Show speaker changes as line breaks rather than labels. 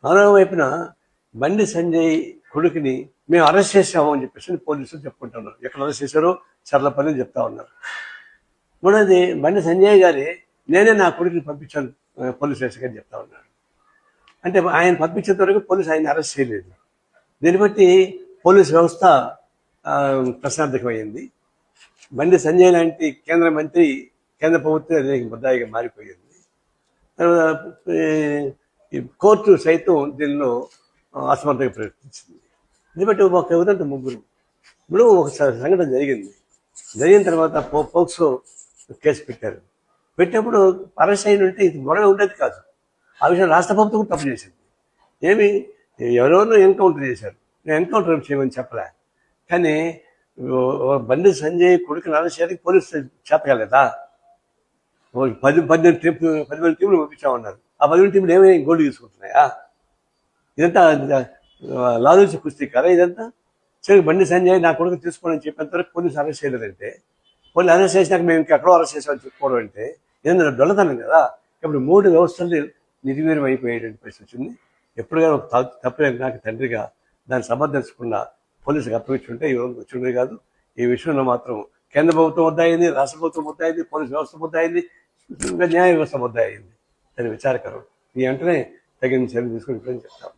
మరో వైపున బండి సంజయ్ కొడుకుని మేము అరెస్ట్ చేసాము అని చెప్పేసి పోలీసులు చెప్పుకుంటున్నారు. ఎక్కడ అరెస్ట్ చేశారో చర్లపల్లి చెప్తా ఉన్నారు. మూడోది బండి సంజయ్ గారి నేనే నా కొడుకుని పంపించాను పోలీస్ స్టేషన్కి అని చెప్తా ఉన్నాడు. అంటే ఆయన పంపించేంత వరకు పోలీసు ఆయన అరెస్ట్ చేయలేదు. దీన్ని బట్టి పోలీస్ వ్యవస్థ ప్రశ్నార్థకమైంది. బండి సంజయ్ లాంటి కేంద్ర మంత్రి కేంద్ర ప్రభుత్వం అదే ముద్దాయిగా మారిపోయింది. తర్వాత కోర్టు సైతం దీనిలో అసమర్థంగా ప్రవర్తించింది. దీన్ని బట్టి ఒక ఉదాహరణ ముగ్గురు ఇప్పుడు ఒక సంఘటన జరిగిన తర్వాత పోక్సో కేసు పెట్టారు. పెట్టినప్పుడు అరెస్ట్ అయిన ఉంటే ఇది గొడవ ఉండేది కాదు. ఆ విషయం రాష్ట్ర ప్రభుత్వం కూడా తప్పు చేసింది. ఏమి ఎవరెవరినో ఎన్కౌంటర్ చేశారు, నేను ఎన్కౌంటర్ చేయమని చెప్పలే. కానీ బండి సంజయ్ కొడుకుని అరెస్ట్ చేయడానికి పోలీసు చేతకాలేదా? 10 టీంలు పంపించామన్నారు. ఆ 10 టీంలు ఏమైనా గోల్డ్ తీసుకుంటున్నాయా? ఇదంతా లాలూచి కుస్తీ కదా ఇదంతా. సరే బండి సంజయ్ నా కొడుకు తీసుకోవాలని చెప్పేంత వరకు పోలీసు అరెస్ట్ చేయలేదంటే, పోలీసు అరెస్ట్ చేసినాక మేము ఇంకెక్కడో అరెస్ట్ చేసామని చెప్పుకోవడం అంటే ఏదైనా దొంగతనం కదా. ఇప్పుడు 3 వ్యవస్థలు నిర్వీర్యం అయిపోయేటువంటి పరిస్థితి వచ్చింది. ఎప్పుడుగా ఒక తప్పలేదు నాకు తండ్రిగా దాన్ని సమర్థించకుండా పోలీసులకు అప్పగించుంటే ఈ రోజు వచ్చిండే కాదు. ఈ విషయంలో మాత్రం కేంద్ర ప్రభుత్వం ముద్దాయింది, రాష్ట్ర ప్రభుత్వం ముద్దాయింది, పోలీసు వ్యవస్థ ముద్దాయింది, న్యాయ వ్యవస్థ ముద్దాయింది. దాని విచారకరం. ఈ వెంటనే తగిన చర్యలు తీసుకుని చెప్తాం.